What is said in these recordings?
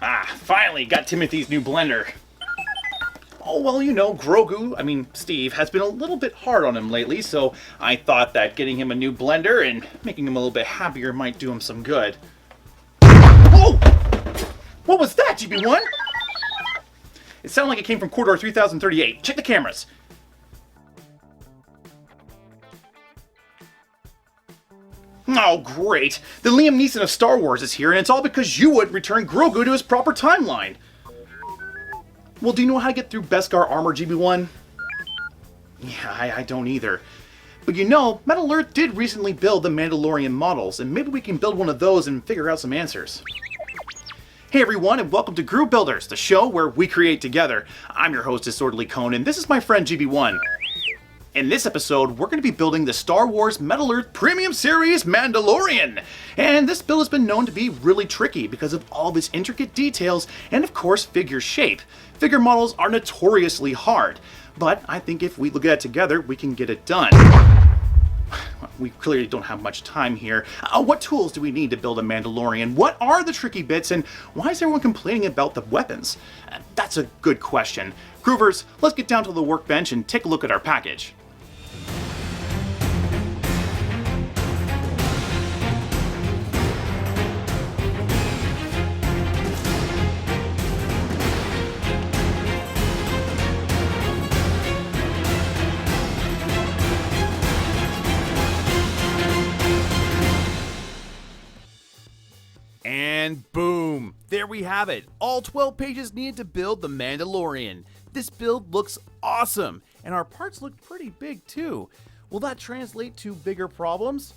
Finally got Timothy's new blender. Oh, well, you know, Steve, has been a little bit hard on him lately, so I thought that getting him a new blender and making him a little bit happier might do him some good. Whoa! What was that, GB1? It sounded like it came from corridor 3038. Check the cameras. Oh, great. The Liam Neeson of Star Wars is here, and it's all because you wouldn't return Grogu to his proper timeline. Well, do you know how to get through Beskar armor, GB1? Yeah, I don't either. But you know, Metal Earth did recently build the Mandalorian models, and maybe we can build one of those and figure out some answers. Hey everyone, and welcome to Groove Builders, the show where we create together. I'm your host, Disorderly Cone, and this is my friend GB1. In this episode, we're going to be building the Star Wars Metal Earth Premium Series Mandalorian. And this build has been known to be really tricky because of all of its intricate details and of course figure shape. Figure models are notoriously hard, but I think if we look at it together, we can get it done. We clearly don't have much time here. What tools do we need to build a Mandalorian? What are the tricky bits, and why is everyone complaining about the weapons? That's a good question. Groovers, let's get down to the workbench and take a look at our package. And boom! There we have it! All 12 pages needed to build the Mandalorian. This build looks awesome, and our parts look pretty big too. Will that translate to bigger problems?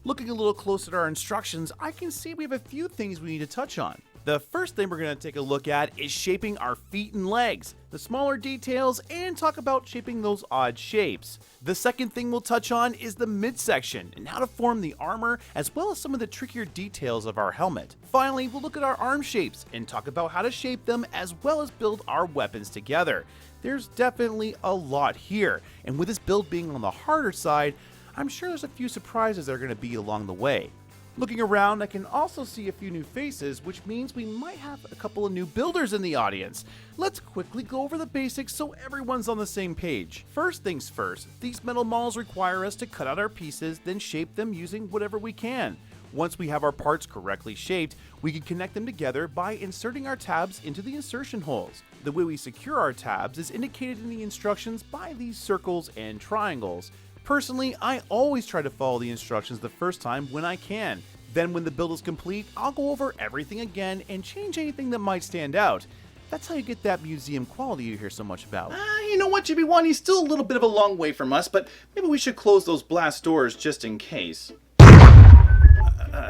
Looking a little closer at our instructions, I can see we have a few things we need to touch on. The first thing we're going to take a look at is shaping our feet and legs, the smaller details, and talk about shaping those odd shapes. The second thing we'll touch on is the midsection and how to form the armor, as well as some of the trickier details of our helmet. Finally, we'll look at our arm shapes and talk about how to shape them as well as build our weapons together. There's definitely a lot here, and with this build being on the harder side, I'm sure there's a few surprises that are going to be along the way. Looking around, I can also see a few new faces, which means we might have a couple of new builders in the audience. Let's quickly go over the basics so everyone's on the same page. First things first, these metal models require us to cut out our pieces, then shape them using whatever we can. Once we have our parts correctly shaped, we can connect them together by inserting our tabs into the insertion holes. The way we secure our tabs is indicated in the instructions by these circles and triangles. Personally, I always try to follow the instructions the first time when I can. Then when the build is complete, I'll go over everything again and change anything that might stand out. That's how you get that museum quality you hear so much about. You know what, GB1? He's still a little bit of a long way from us, but maybe we should close those blast doors just in case.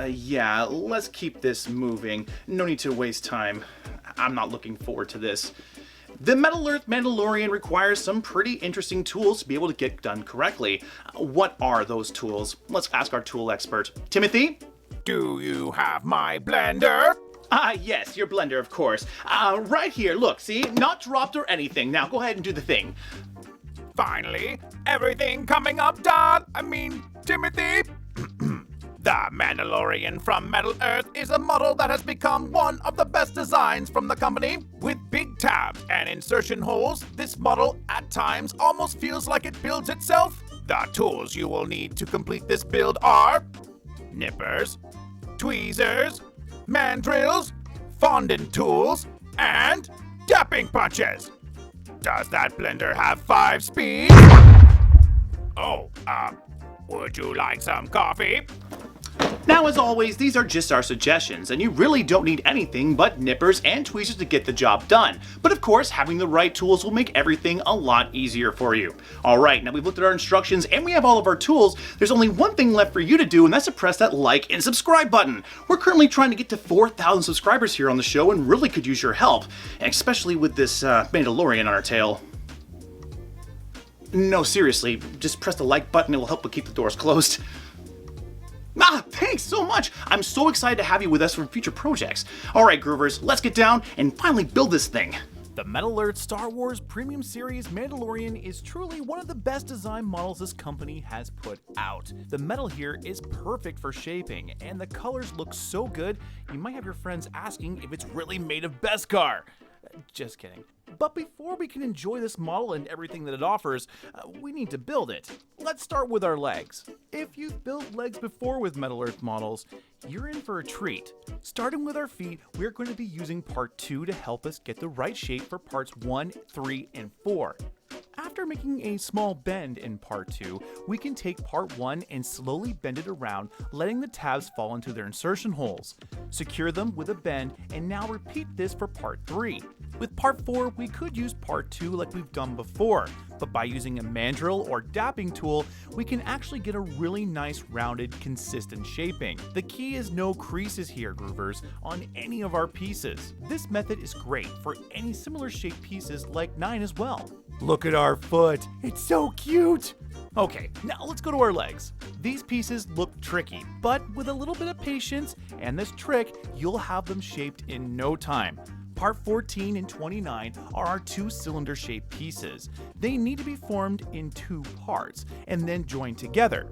Yeah, let's keep this moving. No need to waste time. I'm not looking forward to this. The Metal Earth Mandalorian requires some pretty interesting tools to be able to get done correctly. What are those tools? Let's ask our tool expert. Timothy? Do you have my blender? Yes, your blender, of course. Right here, look, see? Not dropped or anything. Now, go ahead and do the thing. Finally, everything coming up, Timothy. The Mandalorian from Metal Earth is a model that has become one of the best designs from the company. With big tabs and insertion holes, this model at times almost feels like it builds itself. The tools you will need to complete this build are nippers, tweezers, mandrills, fondant tools, and tapping punches. Does that blender have 5 speeds? Would you like some coffee? Now, as always, these are just our suggestions, and you really don't need anything but nippers and tweezers to get the job done. But of course, having the right tools will make everything a lot easier for you. Alright, now we've looked at our instructions and we have all of our tools. There's only one thing left for you to do, and that's to press that like and subscribe button. We're currently trying to get to 4,000 subscribers here on the show and really could use your help, and especially with this Mandalorian on our tail. No, seriously, just press the like button, it will help keep the doors closed. Thanks so much! I'm so excited to have you with us for future projects. Alright, Groovers, let's get down and finally build this thing. The Metal Earth Star Wars Premium Series Mandalorian is truly one of the best design models this company has put out. The metal here is perfect for shaping, and the colors look so good, you might have your friends asking if it's really made of Beskar. Just kidding. But before we can enjoy this model and everything that it offers, we need to build it. Let's start with our legs. If you've built legs before with Metal Earth models, you're in for a treat. Starting with our feet, we're going to be using part 2 to help us get the right shape for parts 1, 3, and 4. After making a small bend in part 2, we can take part 1 and slowly bend it around, letting the tabs fall into their insertion holes. Secure them with a bend, and now repeat this for part 3. With part 4, we could use part 2 like we've done before, but by using a mandrel or dapping tool, we can actually get a really nice rounded, consistent shaping. The key is no creases here, groovers, on any of our pieces. This method is great for any similar shaped pieces like 9 as well. Look at our foot, it's so cute! Okay, now let's go to our legs. These pieces look tricky, but with a little bit of patience and this trick, you'll have them shaped in no time. Part 14 and 29 are our 2 cylinder shaped pieces. They need to be formed in 2 parts and then joined together.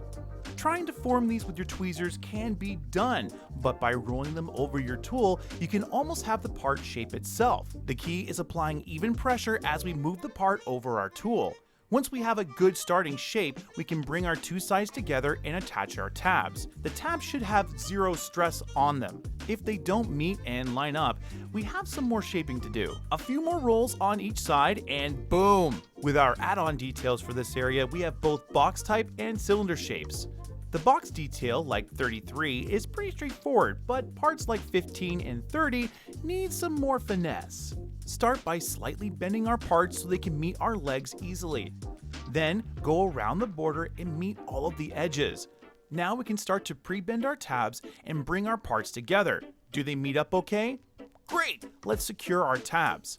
Trying to form these with your tweezers can be done, but by rolling them over your tool, you can almost have the part shape itself. The key is applying even pressure as we move the part over our tool. Once we have a good starting shape, we can bring our 2 sides together and attach our tabs. The tabs should have 0 stress on them. If they don't meet and line up, we have some more shaping to do. A few more rolls on each side and boom! With our add-on details for this area, we have both box type and cylinder shapes. The box detail, like 33, is pretty straightforward, but parts like 15 and 30 need some more finesse. Start by slightly bending our parts so they can meet our legs easily. Then go around the border and meet all of the edges. Now we can start to pre-bend our tabs and bring our parts together. Do they meet up okay? Great! Let's secure our tabs.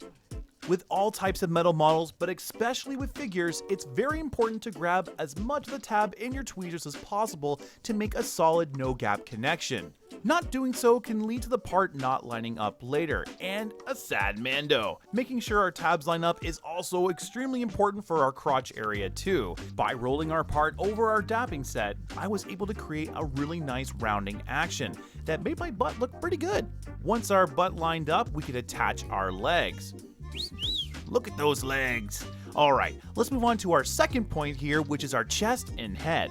With all types of metal models, but especially with figures, it's very important to grab as much of the tab in your tweezers as possible to make a solid no-gap connection. Not doing so can lead to the part not lining up later, and a sad Mando. Making sure our tabs line up is also extremely important for our crotch area too. By rolling our part over our dapping set, I was able to create a really nice rounding action that made my butt look pretty good. Once our butt lined up, we could attach our legs. Look at those legs. Alright, let's move on to our second point here, which is our chest and head.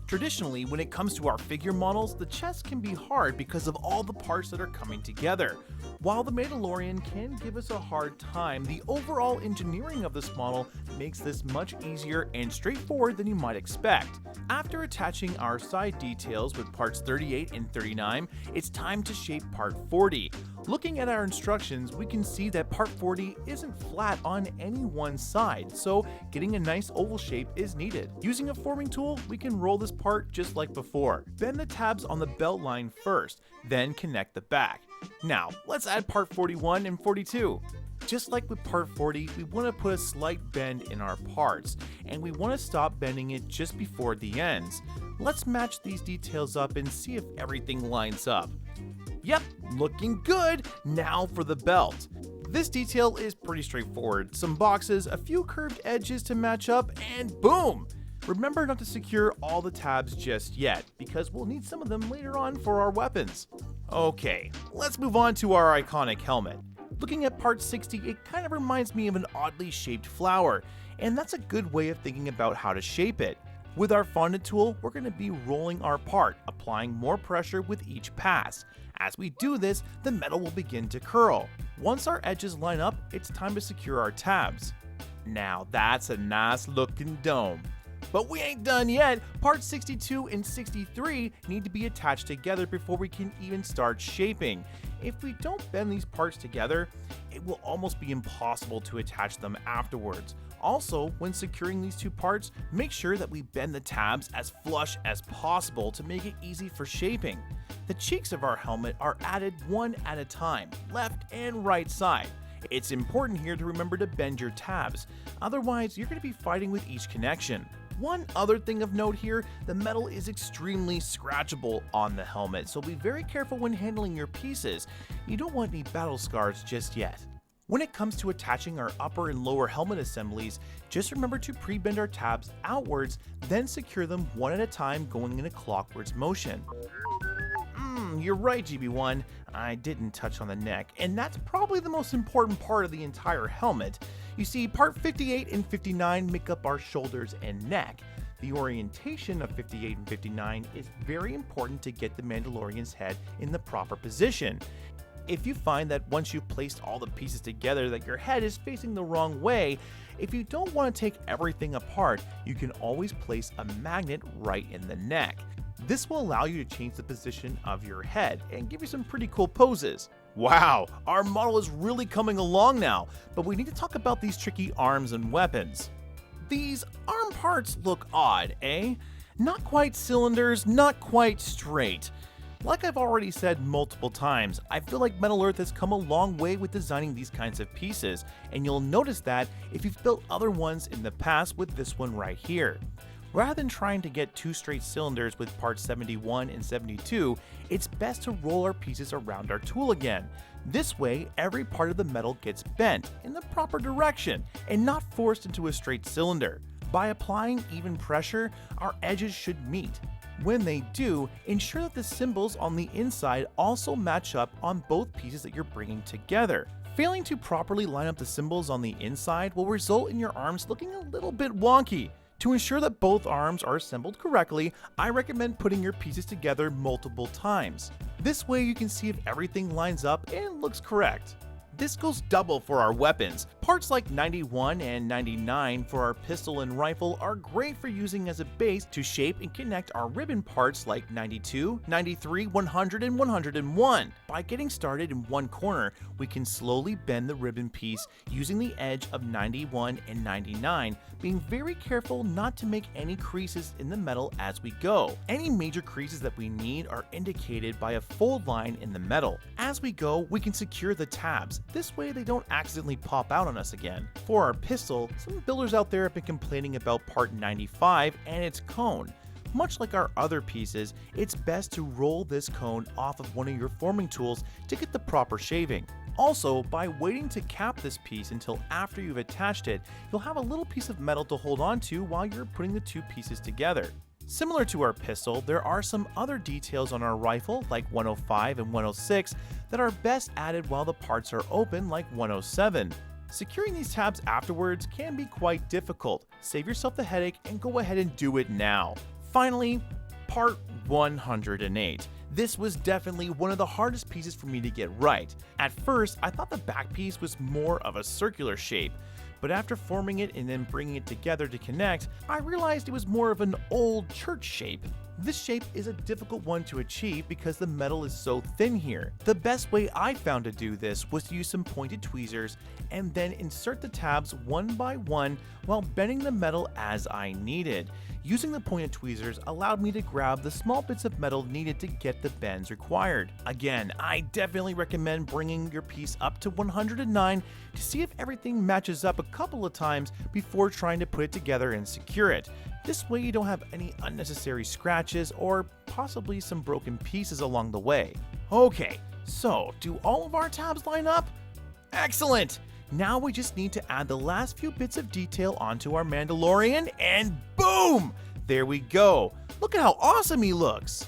Traditionally, when it comes to our figure models, the chest can be hard because of all the parts that are coming together. While the Mandalorian can give us a hard time, the overall engineering of this model makes this much easier and straightforward than you might expect. After attaching our side details with parts 38 and 39, it's time to shape part 40. Looking at our instructions, we can see that part 40 isn't flat on any one side, so getting a nice oval shape is needed. Using a forming tool, we can roll this part just like before. Bend the tabs on the belt line first, then connect the back. Now, let's add part 41 and 42. Just like with part 40, we want to put a slight bend in our parts, and we want to stop bending it just before the ends. Let's match these details up and see if everything lines up. Yep, looking good! Now for the belt. This detail is pretty straightforward. Some boxes, a few curved edges to match up, and boom! Remember not to secure all the tabs just yet, because we'll need some of them later on for our weapons. Okay, let's move on to our iconic helmet. Looking at part 60, it kind of reminds me of an oddly shaped flower, and that's a good way of thinking about how to shape it. With our fondant tool, we're going to be rolling our part, applying more pressure with each pass. As we do this, the metal will begin to curl. Once our edges line up, it's time to secure our tabs. Now that's a nice looking dome. But we ain't done yet. Parts 62 and 63 need to be attached together before we can even start shaping. If we don't bend these parts together, it will almost be impossible to attach them afterwards. Also, when securing these 2 parts, make sure that we bend the tabs as flush as possible to make it easy for shaping. The cheeks of our helmet are added one at a time, left and right side. It's important here to remember to bend your tabs, otherwise you're going to be fighting with each connection. One other thing of note here, the metal is extremely scratchable on the helmet, so be very careful when handling your pieces. You don't want any battle scars just yet. When it comes to attaching our upper and lower helmet assemblies, just remember to pre-bend our tabs outwards, then secure them one at a time going in a clockwards motion. You're right, GB1, I didn't touch on the neck, and that's probably the most important part of the entire helmet. You see, part 58 and 59 make up our shoulders and neck. The orientation of 58 and 59 is very important to get the Mandalorian's head in the proper position. If you find that once you've placed all the pieces together that your head is facing the wrong way, if you don't want to take everything apart, you can always place a magnet right in the neck. This will allow you to change the position of your head and give you some pretty cool poses. Wow, our model is really coming along now, but we need to talk about these tricky arms and weapons. These arm parts look odd, eh? Not quite cylinders, not quite straight. Like I've already said multiple times, I feel like Metal Earth has come a long way with designing these kinds of pieces, and you'll notice that if you've built other ones in the past with this one right here. Rather than trying to get two straight cylinders with parts 71 and 72, it's best to roll our pieces around our tool again. This way, every part of the metal gets bent in the proper direction and not forced into a straight cylinder. By applying even pressure, our edges should meet. When they do, ensure that the symbols on the inside also match up on both pieces that you're bringing together. Failing to properly line up the symbols on the inside will result in your arms looking a little bit wonky. To ensure that both arms are assembled correctly, I recommend putting your pieces together multiple times. This way you can see if everything lines up and looks correct. This goes double for our weapons. Parts like 91 and 99 for our pistol and rifle are great for using as a base to shape and connect our ribbon parts like 92, 93, 100, and 101. By getting started in one corner, we can slowly bend the ribbon piece using the edge of 91 and 99, being very careful not to make any creases in the metal as we go. Any major creases that we need are indicated by a fold line in the metal. As we go, we can secure the tabs. This way they don't accidentally pop out on us again. For our pistol, some builders out there have been complaining about part 95 and its cone. Much like our other pieces, it's best to roll this cone off of one of your forming tools to get the proper shaving. Also, by waiting to cap this piece until after you've attached it, you'll have a little piece of metal to hold on to while you're putting the two pieces together. Similar to our pistol, there are some other details on our rifle, like 105 and 106, that are best added while the parts are open, like 107. Securing these tabs afterwards can be quite difficult. Save yourself the headache and go ahead and do it now. Finally, part 108. This was definitely one of the hardest pieces for me to get right. At first, I thought the back piece was more of a circular shape, but after forming it and then bringing it together to connect, I realized it was more of an old church shape. This shape is a difficult one to achieve because the metal is so thin here. The best way I found to do this was to use some pointed tweezers and then insert the tabs one by one while bending the metal as I needed. Using the pointed tweezers allowed me to grab the small bits of metal needed to get the bends required. Again, I definitely recommend bringing your piece up to 109 to see if everything matches up a couple of times before trying to put it together and secure it. This way you don't have any unnecessary scratches or possibly some broken pieces along the way. Okay, so do all of our tabs line up? Excellent! Now we just need to add the last few bits of detail onto our Mandalorian and boom! There we go. Look at how awesome he looks.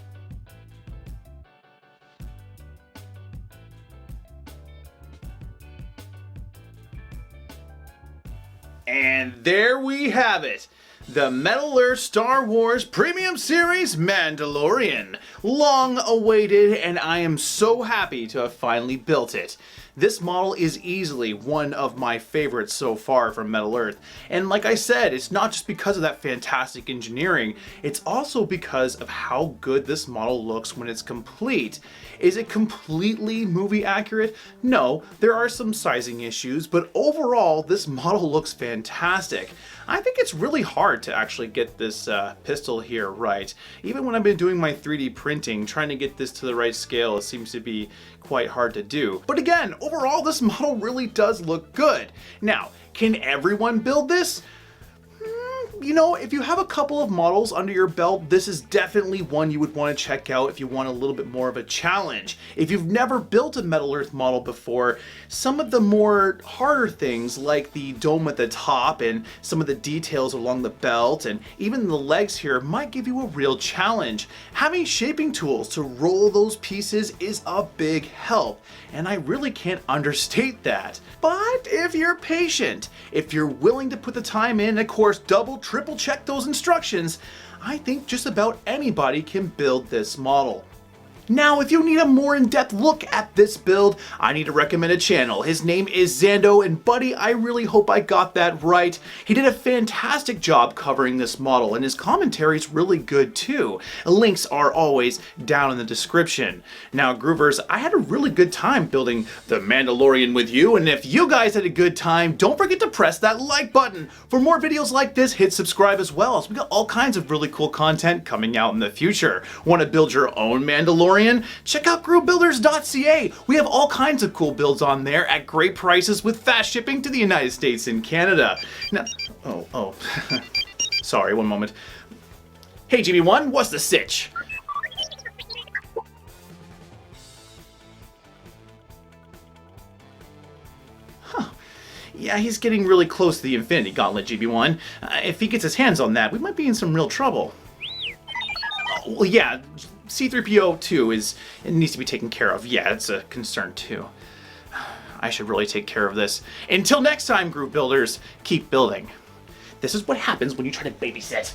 And there we have it. The Metal Earth Star Wars Premium Series Mandalorian. Long awaited, and I am so happy to have finally built it. This model is easily one of my favorites so far from Metal Earth. And like I said, it's not just because of that fantastic engineering, it's also because of how good this model looks when it's complete. Is it completely movie accurate? No, there are some sizing issues, but overall, this model looks fantastic. I think it's really hard to actually get this pistol here right. Even when I've been doing my 3D printing, trying to get this to the right scale, it seems to be quite hard to do. But again, overall, this model really does look good. Now, can everyone build this? you know, if you have a couple of models under your belt, this is definitely one you would want to check out if you want a little bit more of a challenge. If you've never built a Metal Earth model before, some of the more harder things like the dome at the top and some of the details along the belt and even the legs here might give you a real challenge. Having shaping tools to roll those pieces is a big help, and I really can't understate that. But if you're patient, if you're willing to put the time in, of course, double, triple check those instructions, I think just about anybody can build this model. Now, if you need a more in-depth look at this build, I need to recommend a channel. His name is Xanadoo, and buddy, I really hope I got that right. He did a fantastic job covering this model, and his commentary is really good too. Links are always down in the description. Now, Groovers, I had a really good time building the Mandalorian with you, and if you guys had a good time, don't forget to press that like button. For more videos like this, hit subscribe as well, as we got all kinds of really cool content coming out in the future. Want to build your own Mandalorian? Check out groovebuilders.ca. We have all kinds of cool builds on there at great prices with fast shipping to the United States and Canada. Now, sorry, one moment. Hey GB1, what's the sitch? Yeah, he's getting really close to the Infinity Gauntlet, GB1. If he gets his hands on that, we might be in some real trouble. Well, yeah, C-3PO too it needs to be taken care of. Yeah, it's a concern too. I should really take care of this. Until next time, Groove Builders, keep building. This is what happens when you try to babysit.